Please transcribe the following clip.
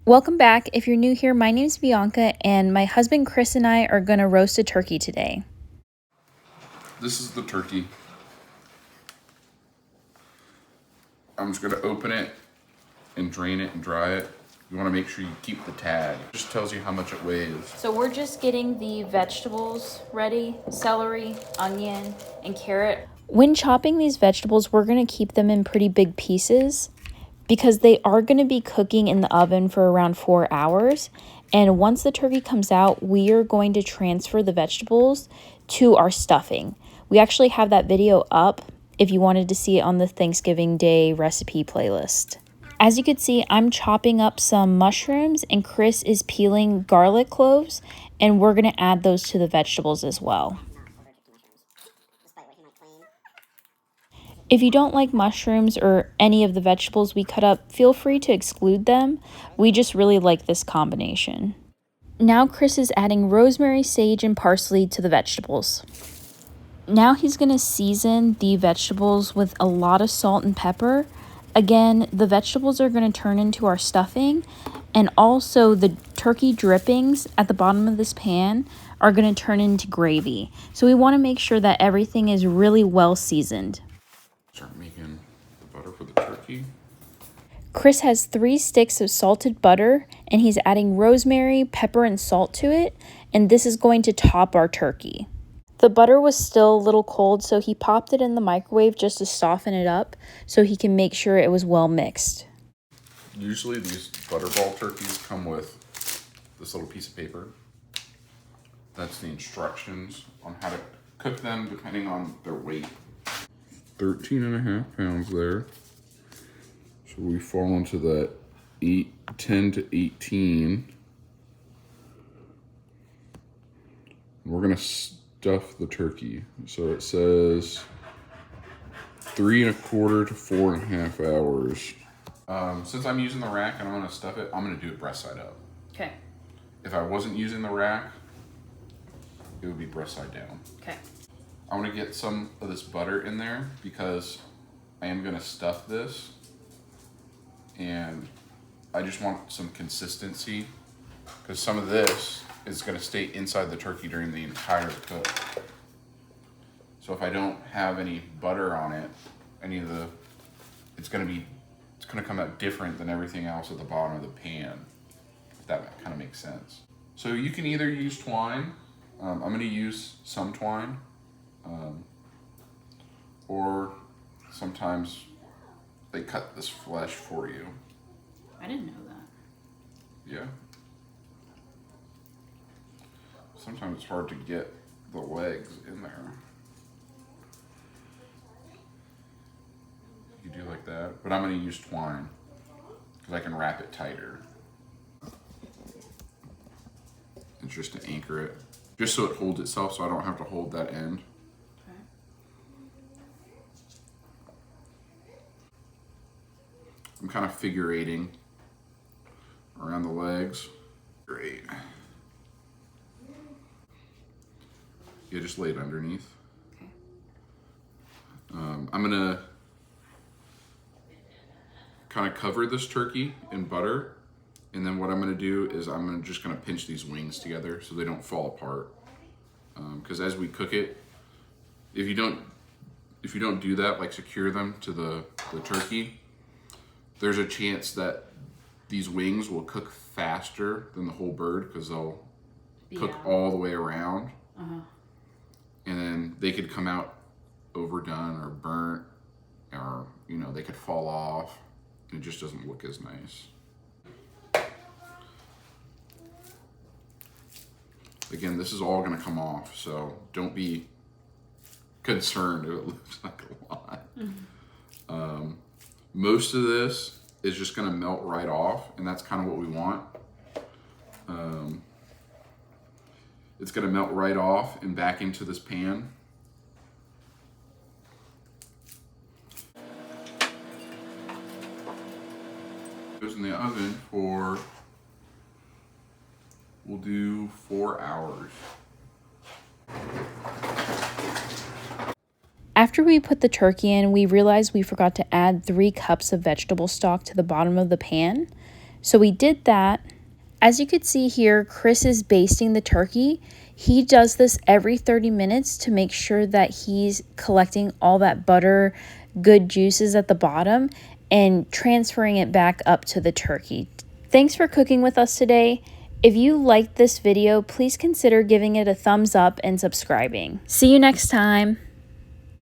Welcome back. If you're new here, my name is Bianca and my husband Chris and I are going to roast a turkey today. This is the turkey. I'm just going to open it and drain it and dry it. You want to make sure you keep the tag. It just tells you how much it weighs. So we're just getting the vegetables ready, celery, onion, and carrot. When chopping these vegetables, we're going to keep them in pretty big pieces because they are going to be cooking in the oven for around 4 hours. And once the turkey comes out, we are going to transfer the vegetables to our stuffing. We actually have that video up if you wanted to see it on the Thanksgiving Day recipe playlist. As you can see, I'm chopping up some mushrooms and Chris is peeling garlic cloves, and we're going to add those to the vegetables as well. If you don't like mushrooms or any of the vegetables we cut up, feel free to exclude them. We just really like this combination. Now Chris is adding rosemary, sage, and parsley to the vegetables. Now he's going to season the vegetables with a lot of salt and pepper. Again, the vegetables are going to turn into our stuffing, and also the turkey drippings at the bottom of this pan are going to turn into gravy. So we want to make sure that everything is really well seasoned. Start making the butter for the turkey. Chris has 3 sticks of salted butter, and he's adding rosemary, pepper, and salt to it, and this is going to top our turkey. The butter was still a little cold, so he popped it in the microwave just to soften it up so he can make sure it was well mixed. Usually these butterball turkeys come with this little piece of paper. That's the instructions on how to cook them depending on their weight. 13.5 pounds there. So we fall into that 10 to 18. We're gonna stuff the turkey. So it says 3 1/4 to 4.5 hours. Since I'm using the rack and I'm gonna stuff it, I'm gonna do it breast side up. Okay. If I wasn't using the rack, it would be breast side down. Okay. I want to get some of this butter in there because I am going to stuff this, and I just want some consistency because some of this is going to stay inside the turkey during the entire cook. So if I don't have any butter on it, it's going to come out different than everything else at the bottom of the pan, if that kind of makes sense. So you can either use twine. I'm going to use some twine. Or sometimes they cut this flesh for you. I didn't know that. Yeah. Sometimes it's hard to get the legs in there. You do like that, but I'm going to use twine because I can wrap it tighter. It's just to anchor it, just so it holds itself, so I don't have to hold that end. I'm kind of figure eighting around the legs. Great. Yeah, just lay it underneath. Okay. I'm gonna kind of cover this turkey in butter, and then what I'm gonna do is just gonna pinch these wings together so they don't fall apart. Because as we cook it, if you don't do that, like secure them to the turkey, there's a chance that these wings will cook faster than the whole bird because they'll cook all the way around. And then they could come out overdone or burnt, or they could fall off. It just doesn't look as nice. Again, this is all gonna come off, so don't be concerned if it looks like a lot. Most of this is just gonna melt right off, and that's kind of what we want. It's gonna melt right off and back into this pan. Goes in the oven for, we'll do 4 hours. After we put the turkey in, we realized we forgot to add 3 cups of vegetable stock to the bottom of the pan. So we did that. As you could see here, Chris is basting the turkey. He does this every 30 minutes to make sure that he's collecting all that butter, good juices at the bottom, and transferring it back up to the turkey. Thanks for cooking with us today. If you liked this video, please consider giving it a thumbs up and subscribing. See you next time.